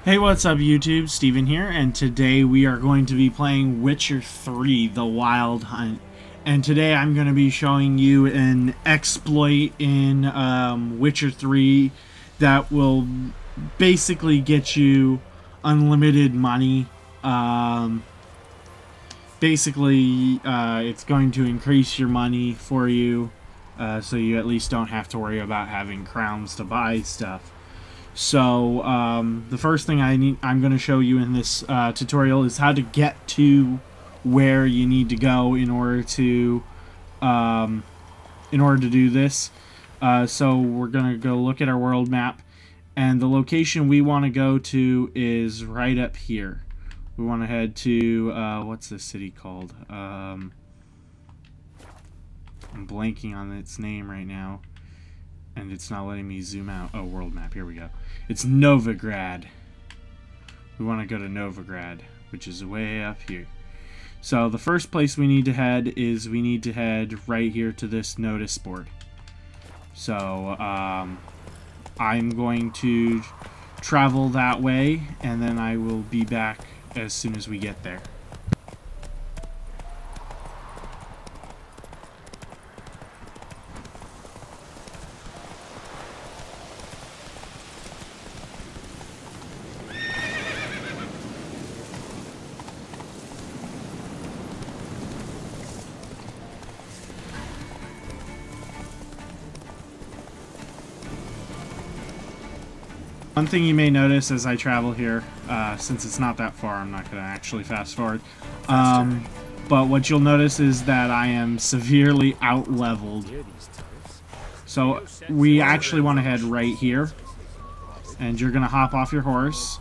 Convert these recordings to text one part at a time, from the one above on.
Hey, what's up YouTube? Steven here, and today we are going to be playing Witcher 3, The Wild Hunt. And today I'm going to be showing you an exploit in Witcher 3 that will basically get you unlimited money. Basically, it's going to increase your money for you, so you at least don't have to worry about having crowns to buy stuff. So the first thing I'm going to show you in this tutorial is how to get to where you need to go in order to do this. So we're going to go look at our world map, and the location we want to go to is right up here. We want to head to what's this city called? I'm blanking on its name right now. And it's not letting me zoom out. Oh, world map. Here we go. It's Novagrad. We want to go to Novagrad, which is way up here. So the first place we need to head is right here to this notice board. So I'm going to travel that way, and then I will be back as soon as we get there. One thing you may notice as I travel here, since it's not that far, I'm not going to actually fast forward, but what you'll notice is that I am severely out-leveled. So we actually want to head right here, and you're going to hop off your horse.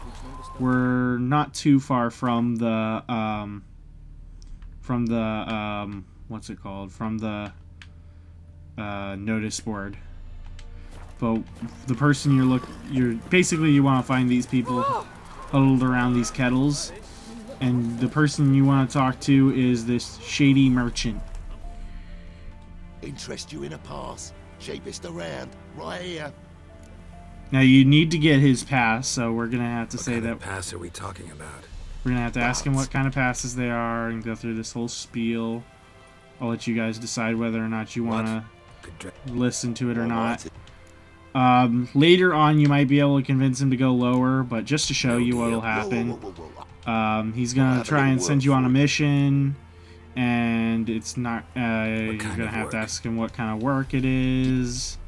We're not too far from the, what's it called, from the notice board. But the person you want to find these people huddled around these kettles, and the person you want to talk to is this shady merchant. Interest you in a pass? Cheapest around, right here. Now you need to get his pass, so we're gonna have to say that. What pass are we talking about? We're gonna have to ask him what kind of passes they are and go through this whole spiel. I'll let you guys decide whether or not you want to listen to it or not. Later on, you might be able to convince him to go lower, but just to show you what will happen, he's gonna try and send you on a mission, and it's not. You're gonna have to ask him what kind of work it is,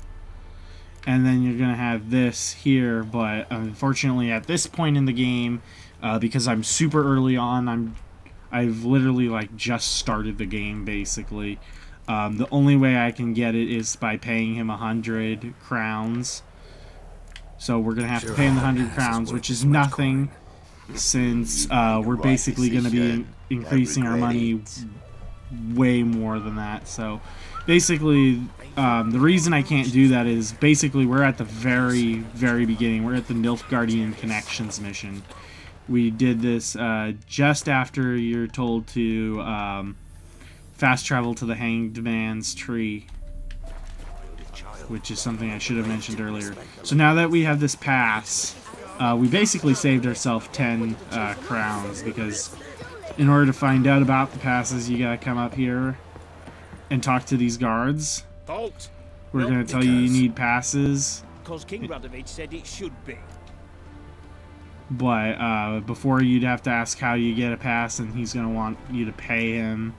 and then you're gonna have this here. But unfortunately, at this point in the game, because I'm super early on, I've literally like just started the game basically. The only way I can get it is by paying him 100 crowns. So we're going to have to pay him the 100 crowns, which is nothing, since we're basically going to be increasing our money way more than that. So basically, the reason I can't do that is basically we're at the very, very beginning. We're at the Nilfgaardian Connections mission. We did this just after you're told to fast travel to the Hanged Man's Tree, which is something I should have mentioned earlier. So now that we have this pass, we basically saved ourselves 10 crowns, because in order to find out about the passes, you gotta come up here and talk to these guards. We're gonna tell you need passes. Because King Radovid said it should be. But before, you'd have to ask how you get a pass, and he's gonna want you to pay him,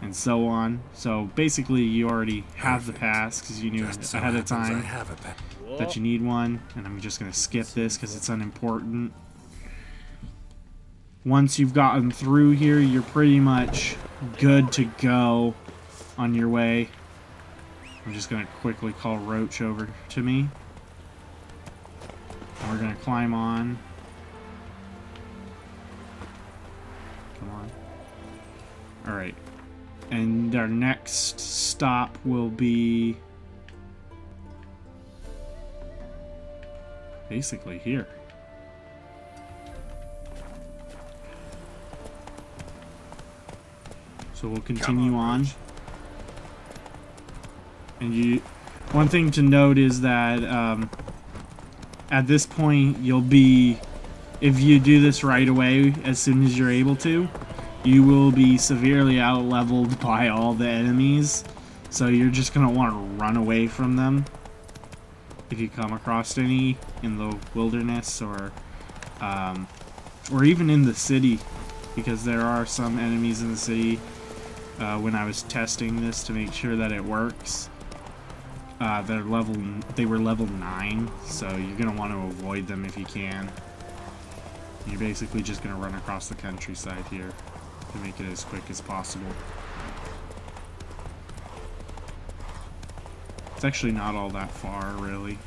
and so on. So basically you already have the pass because you knew ahead of time that you need one, and I'm just going to skip this because it's unimportant. Once you've gotten through here, you're pretty much good to go on your way. I'm just going to quickly call Roach over to me, and we're going to climb on. Come on. Alright. And our next stop will be basically here. So we'll continue on. And one thing to note is that at this point you'll be if you do this right away, as soon as you're able to, you will be severely out-leveled by all the enemies. So you're just going to want to run away from them if you come across any in the wilderness or even in the city, because there are some enemies in the city. When I was testing this to make sure that it works, they were level 9, so you're going to want to avoid them if you can. You're basically just going to run across the countryside here to make it as quick as possible. It's actually not all that far, really.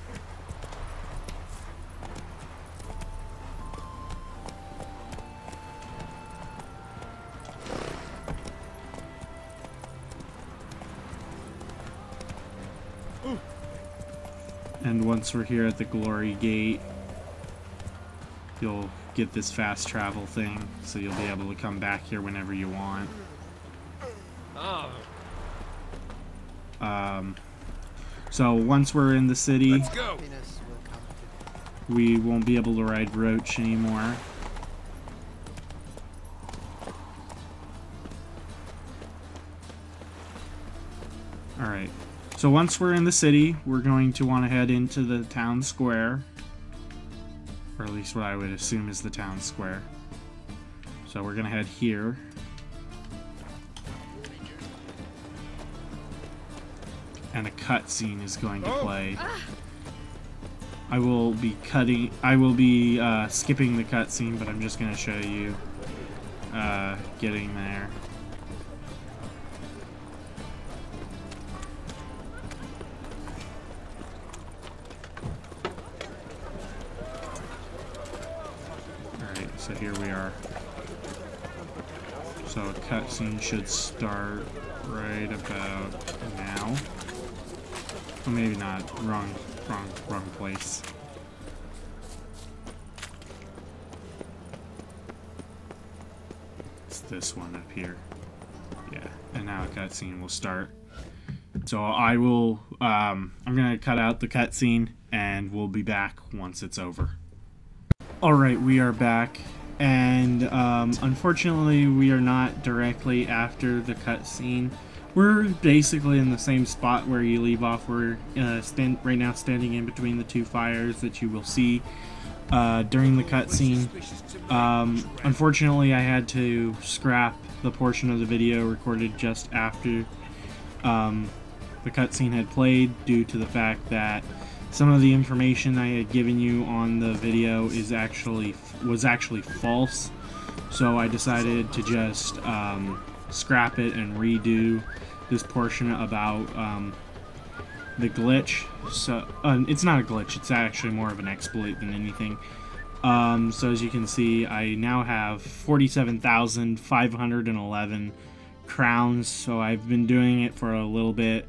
And once we're here at the Glory Gate, you'll get this fast travel thing, so you'll be able to come back here whenever you want. So once we're in the city, we won't be able to ride Roach anymore. Alright, so once we're in the city, we're going to want to head into the town square. Or at least what I would assume is the town square. So we're going to head here. And a cutscene is going to play. I will be skipping the cutscene, but I'm just going to show you getting there. Alright, so here we are. So a cutscene should start right about now. Well, maybe not. Wrong place. It's this one up here. Yeah, and now a cutscene will start. So I will, I'm gonna cut out the cutscene, and we'll be back once it's over. Alright, we are back, and unfortunately we are not directly after the cutscene. We're basically in the same spot where you leave off. We're right now standing in between the two fires that you will see during the cutscene. Unfortunately, I had to scrap the portion of the video recorded just after the cutscene had played, due to the fact that some of the information I had given you on the video was actually false. So I decided to just scrap it and redo this portion about the glitch. So it's not a glitch, it's actually more of an exploit than anything. So as you can see, I now have 47,511 crowns, so I've been doing it for a little bit.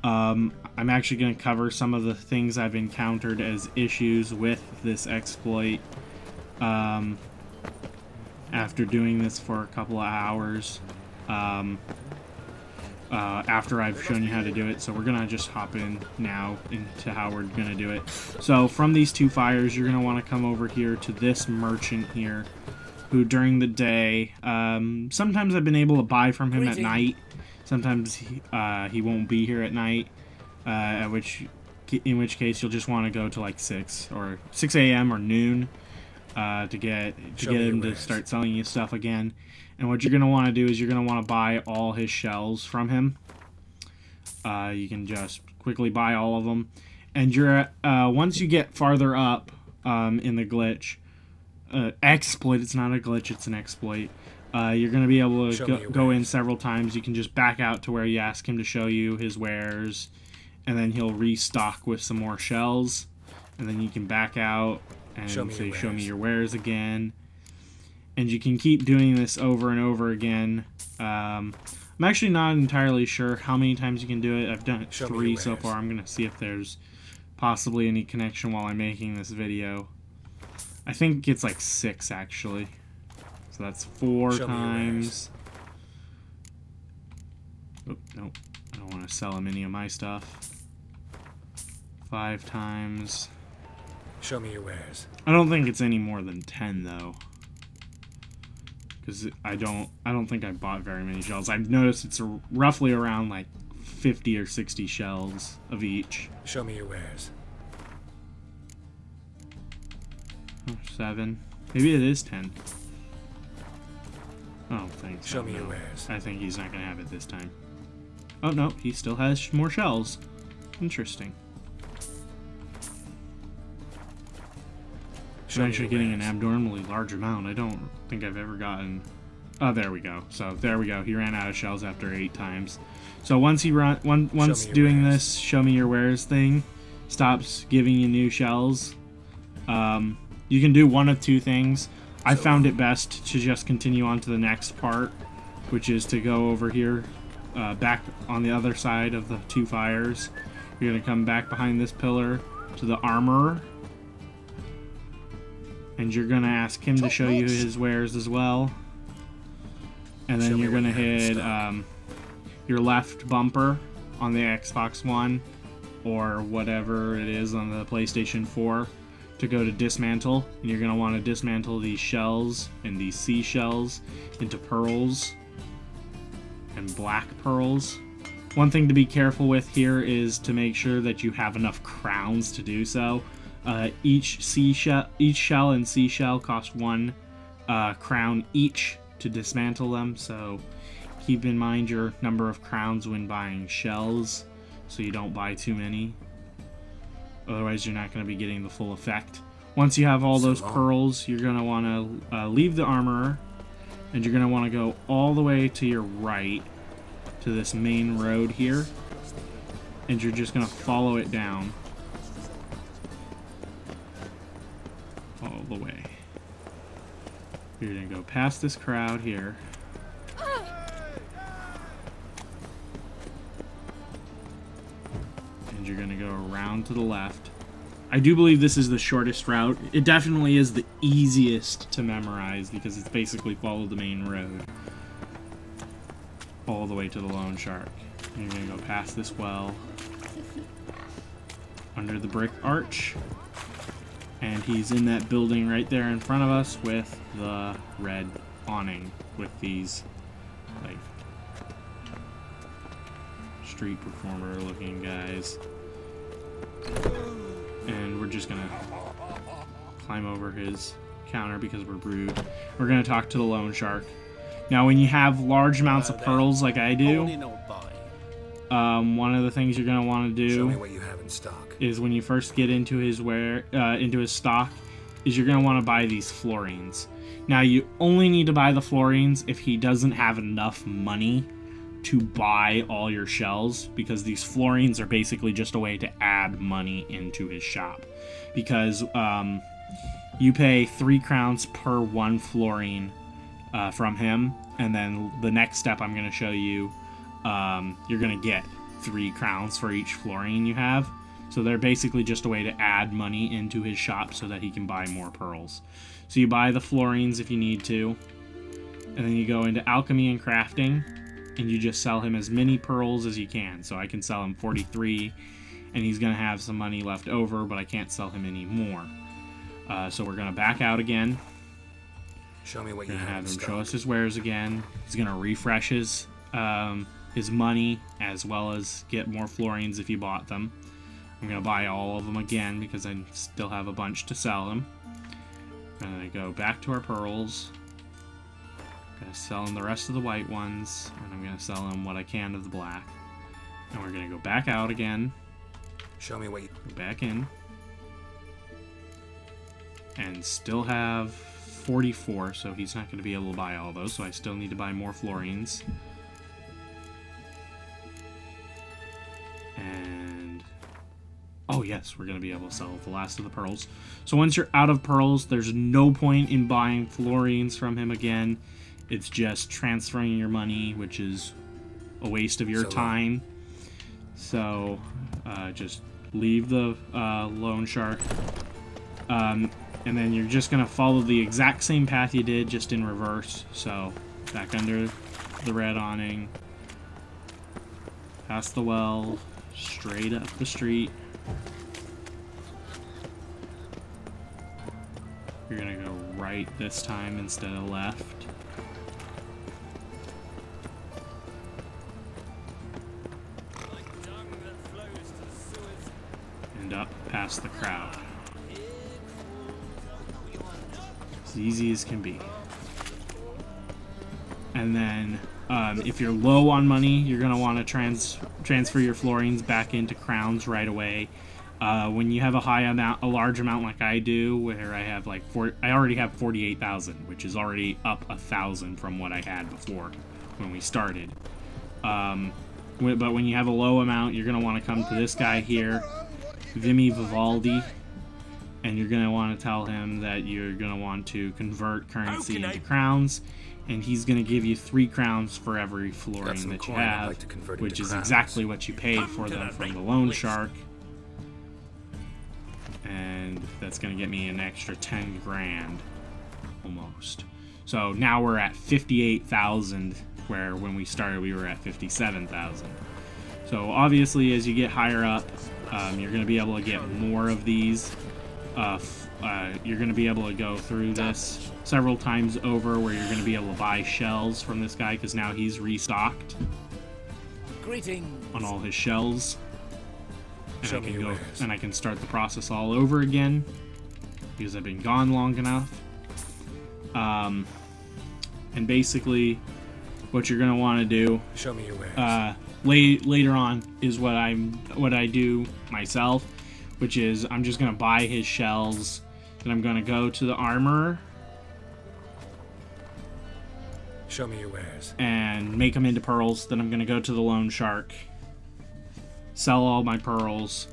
I'm actually going to cover some of the things I've encountered as issues with this exploit after doing this for a couple of hours. After I've shown you how to do it. So we're gonna just hop in now into how we're gonna do it. So from these two fires, you're gonna want to come over here to this merchant here, who during the day, sometimes I've been able to buy from him at night. Sometimes he won't be here at night, in which case you'll just want to go to like 6 a.m. or noon to get him to start selling you stuff again. And what you're going to want to do is you're going to want to buy all his shells from him. You can just quickly buy all of them. And you're once you get farther up in the glitch, exploit, it's not a glitch, it's an exploit. You're going to be able to go in several times. You can just back out to where you ask him to show you his wares, and then he'll restock with some more shells. And then you can back out and say, show me your wares again. And you can keep doing this over and over again. I'm actually not entirely sure how many times you can do it. I've done it 3 so far. I'm going to see if there's possibly any connection while I'm making this video. I think it's like 6 actually. So that's 4 times. Oh, no. I don't want to sell him any of my stuff. 5 times. Show me your wares. I don't think it's any more than 10 though, because I don't think I bought very many shells. I've noticed it's roughly around like 50 or 60 shells of each. Show me your wares. 7. Maybe it is 10. I don't think so. Show me your wares. I think he's not gonna have it this time. Oh no, he still has more shells. Interesting. I'm actually getting an abnormally large amount. I don't think I've ever gotten... Oh, there we go. So, there we go. He ran out of shells after 8 times. So, once doing this show me your wares thing stops giving you new shells, you can do one of 2 things. I found it best to just continue on to the next part, which is to go over here, back on the other side of the 2 fires. You're going to come back behind this pillar to the armorer. And you're going to ask him to show you his wares as well. And then you're going to hit your left bumper on the Xbox One or whatever it is on the PlayStation 4 to go to dismantle. And you're going to want to dismantle these shells and these seashells into pearls and black pearls. One thing to be careful with here is to make sure that you have enough crowns to do so. Each shell and seashell cost 1 crown each to dismantle them, so keep in mind your number of crowns when buying shells so you don't buy too many. Otherwise you're not going to be getting the full effect. Once you have all those pearls, you're going to want to leave the armorer, and you're going to want to go all the way to your right to this main road here, and you're just going to follow it down all the way. You're gonna go past this crowd here. And you're gonna go around to the left. I do believe this is the shortest route. It definitely is the easiest to memorize because it's basically follow the main road all the way to the Loan Shark. And you're gonna go past this well, under the brick arch. And he's in that building right there in front of us with the red awning with these, like, street performer looking guys. And we're just gonna climb over his counter because we're rude. We're gonna talk to the Loan Shark. Now, when you have large amounts of pearls like I do, one of the things you're gonna want to do Show me what you have in stock. Is when you first get into his stock, is you're gonna want to buy these florins. Now, you only need to buy the florins if he doesn't have enough money to buy all your shells, because these florins are basically just a way to add money into his shop. Because you pay 3 crowns per 1 florin from him, and then the next step I'm going to show you, you're going to get 3 crowns for each florin you have. So they're basically just a way to add money into his shop so that he can buy more pearls. So you buy the florins if you need to, and then you go into alchemy and crafting, and you just sell him as many pearls as you can. So I can sell him 43, and he's going to have some money left over, but I can't sell him any more. So we're going to back out again. Show me what We're you going to have him in show us his wares again. He's going to refresh his money, as well as get more florins if he bought them. I'm going to buy all of them again because I still have a bunch to sell him. I'm going to go back to our pearls. I'm going to sell him the rest of the white ones, and I'm going to sell him what I can of the black. And we're going to go back out again. Show me what you... Go back in. And still have 44, so he's not going to be able to buy all those, so I still need to buy more florins. And... oh yes, we're going to be able to sell the last of the pearls. So once you're out of pearls, there's no point in buying florins from him again. It's just transferring your money, which is a waste of your time. So just leave the Loan Shark. And then you're just going to follow the exact same path you did, just in reverse. So back under the red awning, past the well, straight up the street. You're gonna go right this time instead of left. And up past the crowd. As easy as can be. And then, if you're low on money, you're gonna want to transfer your florins back into crowns right away. When you have a large amount like I do, where I have like I already have 48,000, which is already up 1,000 from what I had before when we started. But when you have a low amount, you're gonna want to come to this guy here, Vimy Vivaldi. And you're going to want to tell him that you're going to want to convert currency into crowns, and he's going to give you 3 crowns for every florin that you have, which is exactly what you paid for them from the loan shark. And that's going to get me an extra 10 grand, almost. So now we're at 58,000, where when we started we were at 57,000. So obviously as you get higher up, you're going to be able to get more of these. You're going to be able to go through this several times over, where you're going to be able to buy shells from this guy, because now he's restocked on all his shells. And I can start the process all over again, because I've been gone long enough. And basically what you're going to want to do later on is what I do myself, which is I'm just going to buy his shells, then I'm going to go to the armorer. Show me your wares. And make them into pearls. Then I'm going to go to the loan shark, sell all my pearls,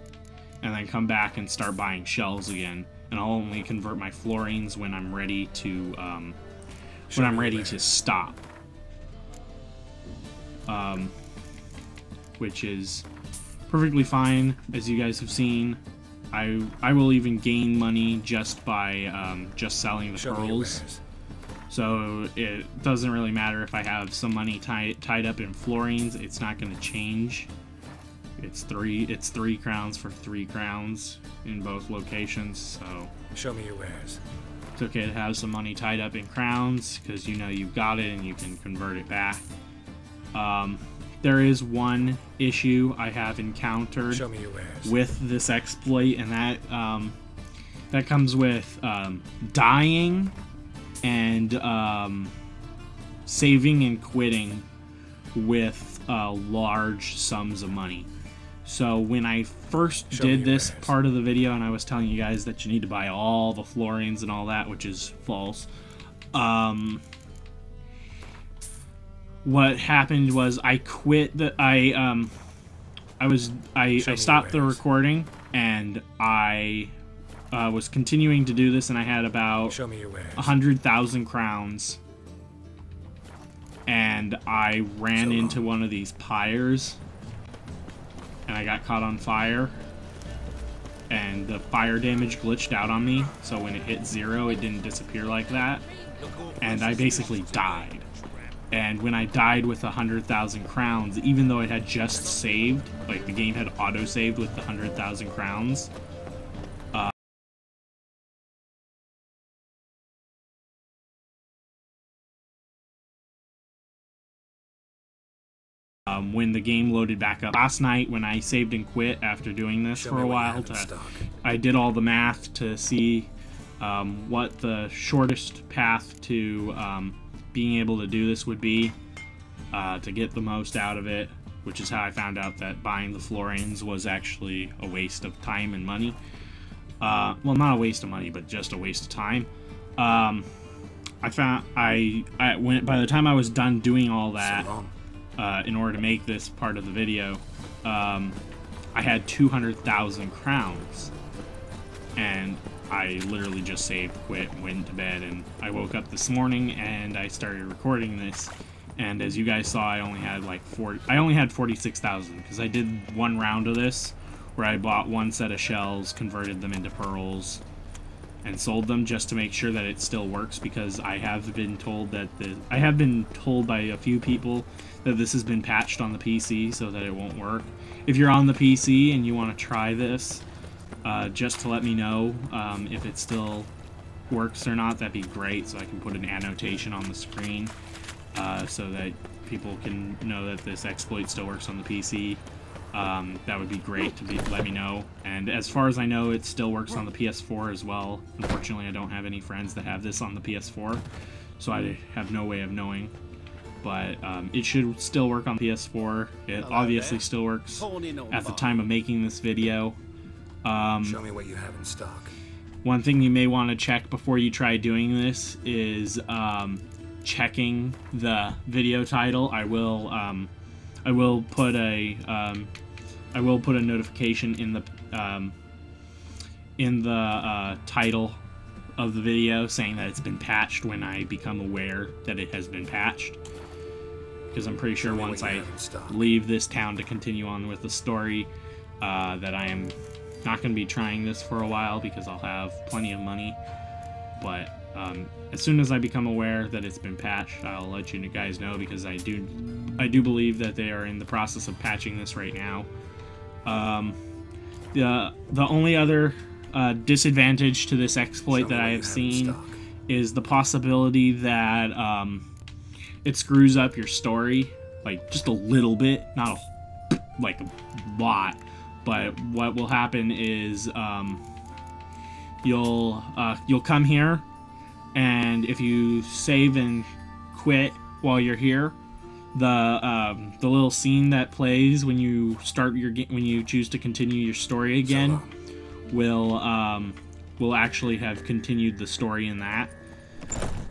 and then come back and start buying shells again. And I'll only convert my florins when I'm ready to to stop. Which is perfectly fine, as you guys have seen. I will even gain money just by just selling the pearls. So it doesn't really matter if I have some money tied up in florins. It's not going to change. It's 3 crowns for 3 crowns in both locations. So show me your wares. It's okay to have some money tied up in crowns, because you know you've got it and you can convert it back. There is one issue I have encountered with this exploit, and that comes with dying and saving and quitting with large sums of money. So when I first did this part of the video, and I was telling you guys that you need to buy all the florins and all that, which is false, what happened was I quit I stopped the recording, and I was continuing to do this, and I had about 100,000 crowns, and I ran into one of these pyres, and I got caught on fire, and the fire damage glitched out on me, so when it hit 0 it didn't disappear like that, and I basically died. And when I died with 100,000 crowns, even though it had just saved, like the game had auto-saved with the 100,000 crowns, when the game loaded back up last night, when I saved and quit after doing this for a while, I did all the math to see what the shortest path to being able to do this would be, to get the most out of it, which is how I found out that buying the florins was actually a waste of time and money. Well, not a waste of money, but just a waste of time. By the time I was done doing all that, in order to make this part of the video, I had 200,000 crowns, and I literally just saved, quit, went to bed, and I woke up this morning and I started recording this, and as you guys saw, I only had 46,000, because I did one round of this where I bought one set of shells, converted them into pearls, and sold them just to make sure that it still works, because I have been told by a few people that this has been patched on the PC so that it won't work. If you're on the PC and you want to try this, just to let me know if it still works or not, that'd be great, so I can put an annotation on the screen so that people can know that this exploit still works on the PC. That would be great to let me know. And as far as I know, it still works on the PS4 as well. Unfortunately, I don't have any friends that have this on the PS4, so I have no way of knowing. But it should still work on PS4. It obviously still works at the time of making this video. Show me what you have in stock. One thing you may want to check before you try doing this is checking the video title. I will put a notification in the title of the video saying that it's been patched when I become aware that it has been patched. Because I'm pretty sure once I leave this town to continue on with the story, that I am not going to be trying this for a while because I'll have plenty of money. But as soon as I become aware that it's been patched, I'll let you guys know, because I do believe that they are in the process of patching this right now. The only other disadvantage to this exploit that I have seen is the possibility that it screws up your story, like just a little bit, not like a lot. But what will happen is you'll come here, and if you save and quit while you're here, the little scene that plays when you start when you choose to continue your story again will actually have continued the story in that.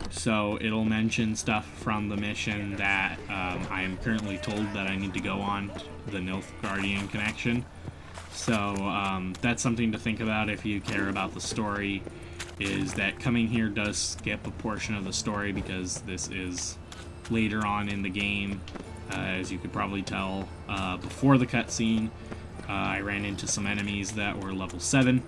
So it'll mention stuff from the mission that I am currently told that I need to go on, the Nilfgaardian connection. So that's something to think about if you care about the story, is that coming here does skip a portion of the story, because this is later on in the game. As you could probably tell before the cutscene, I ran into some enemies that were level 7.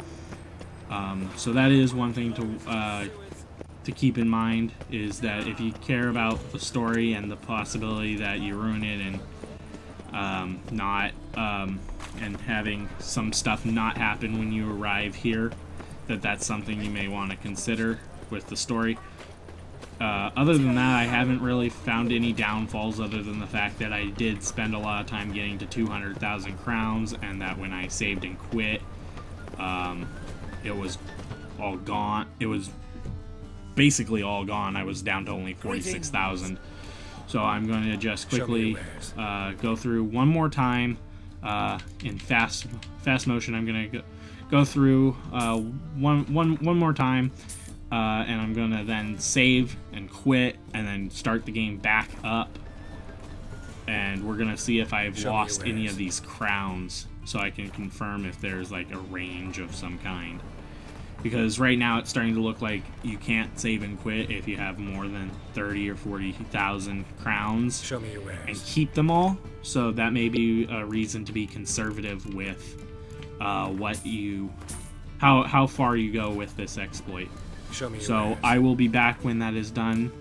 So that is one thing to keep in mind, is that if you care about the story and the possibility that you ruin it and and having some stuff not happen when you arrive here, that's something you may want to consider with the story. Other than that, I haven't really found any downfalls, other than the fact that I did spend a lot of time getting to 200,000 crowns, and that when I saved and quit, it was all gone. It was basically all gone. I was down to only 46,000. So I'm going to just quickly go through one more time in fast motion. I'm going to go through one more time, and I'm going to then save and quit, and then start the game back up. And we're going to see if I've lost any of these crowns, so I can confirm if there's like a range of some kind. Because right now it's starting to look like you can't save and quit if you have more than 30 or 40,000 crowns. Show me your wares. And keep them all. So that may be a reason to be conservative with how far you go with this exploit. Show me your so wares. I will be back when that is done.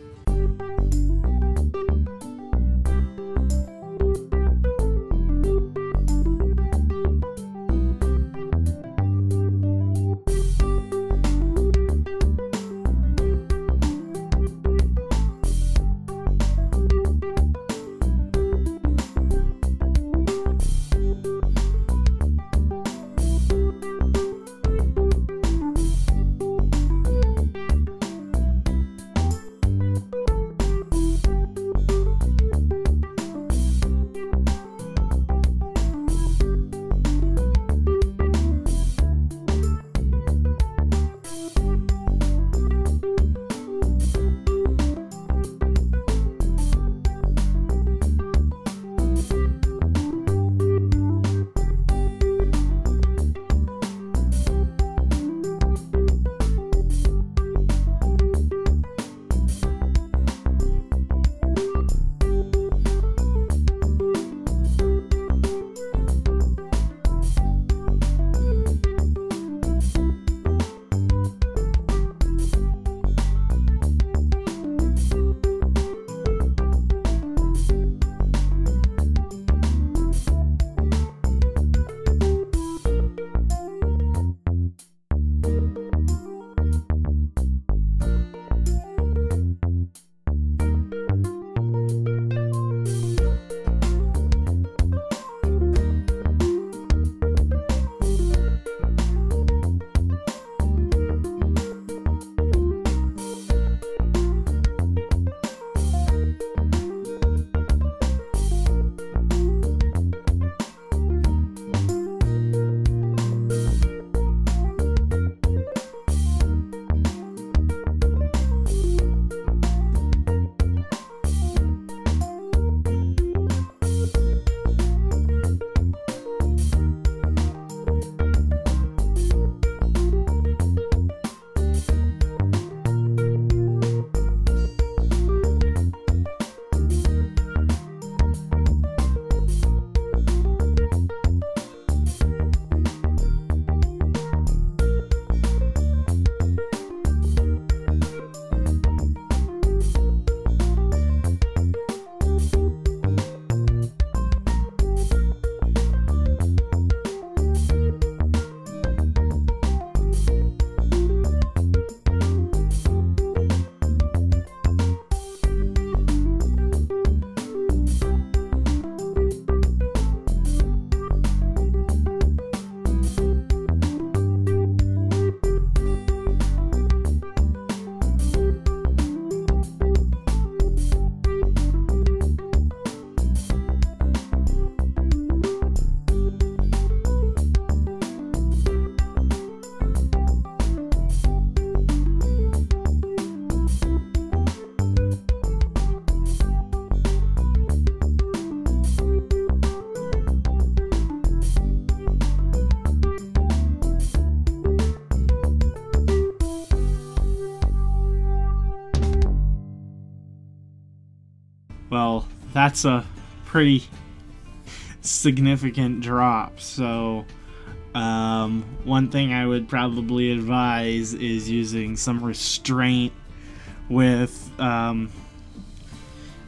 well, that's a pretty significant drop. So one thing I would probably advise is using some restraint with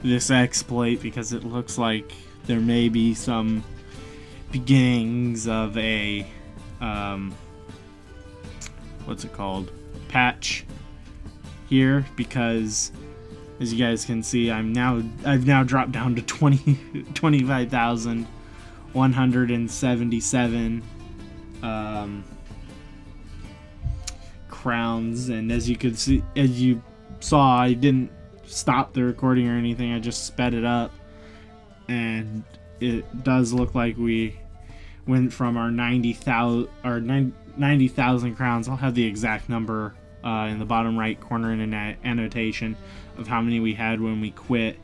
this exploit, because it looks like there may be some beginnings of a what's it called, patch here, because as you guys can see, I've now dropped down to 25,177 crowns, and as you saw, I didn't stop the recording or anything. I just sped it up, and it does look like we went from our 90,000 crowns. I'll have the exact number in the bottom right corner in an annotation of how many we had when we quit,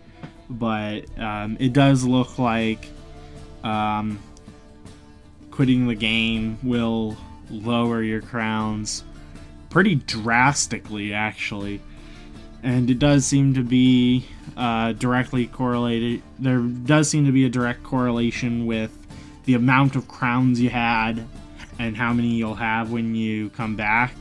but it does look like quitting the game will lower your crowns pretty drastically, actually, and it does seem to be directly correlated. There does seem to be a direct correlation with the amount of crowns you had and how many you'll have when you come back,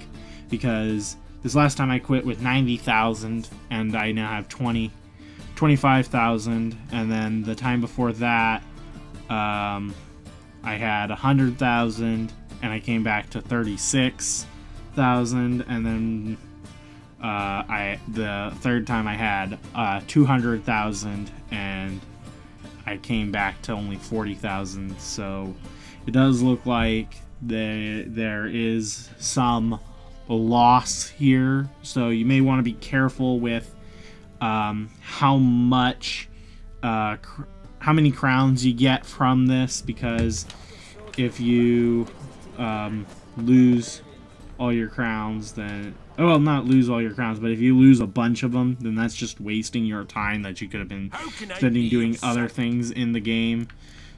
because this last time I quit with 90,000 and I now have 25,000, and then the time before that I had 100,000 and I came back to 36,000, and then the third time I had 200,000 and I came back to only 40,000. So it does look like there is some loss here, so you may want to be careful with how many crowns you get from this, because if you lose all your crowns, then, well, not lose all your crowns, but if you lose a bunch of them, then that's just wasting your time that you could have been spending doing other things in the game.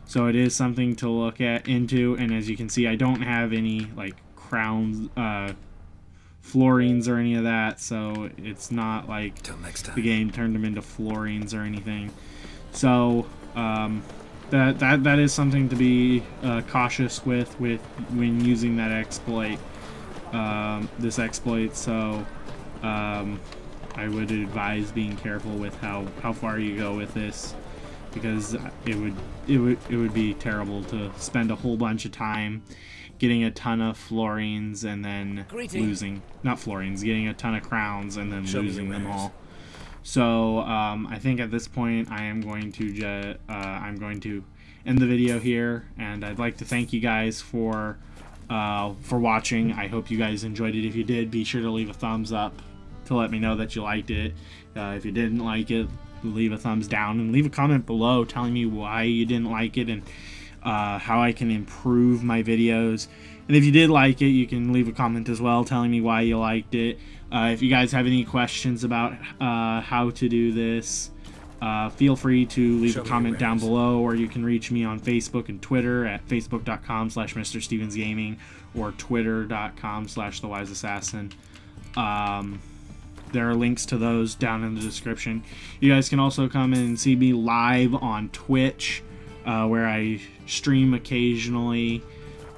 So it is something to look into, and as you can see, I don't have any like crowns, florines or any of that, so it's not like the game turned them into florines or anything. So that is something to be cautious with when using that exploit, this exploit. So I would advise being careful with how far you go with this, because it would be terrible to spend a whole bunch of time getting a ton of florines and then getting a ton of crowns and then losing them all. So I think at this point I am going to end the video here, and I'd like to thank you guys for watching. I hope you guys enjoyed it. If you did, be sure to leave a thumbs up to let me know that you liked it. If you didn't like it, leave a thumbs down and leave a comment below telling me why you didn't like it and how I can improve my videos. And if you did like it, you can leave a comment as well telling me why you liked it. If you guys have any questions about how to do this, feel free to leave a comment down below, or you can reach me on Facebook and Twitter at facebook.com/MrStevensGaming or twitter.com/TheWiseAssassin. There are links to those down in the description. You guys can also come in and see me live on Twitch, where I stream occasionally,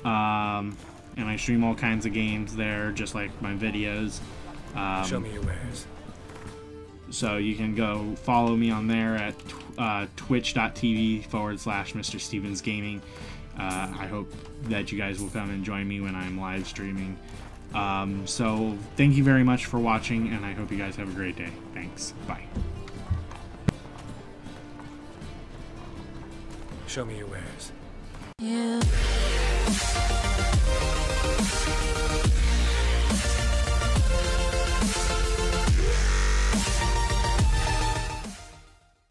and I stream all kinds of games there, just like my videos. Show me your wares. So you can go follow me on there at twitch.tv/MrStevensGaming. I hope that you guys will come and join me when I'm live streaming. So thank you very much for watching, and I hope you guys have a great day. Thanks. Bye. Show me your wares. Yeah.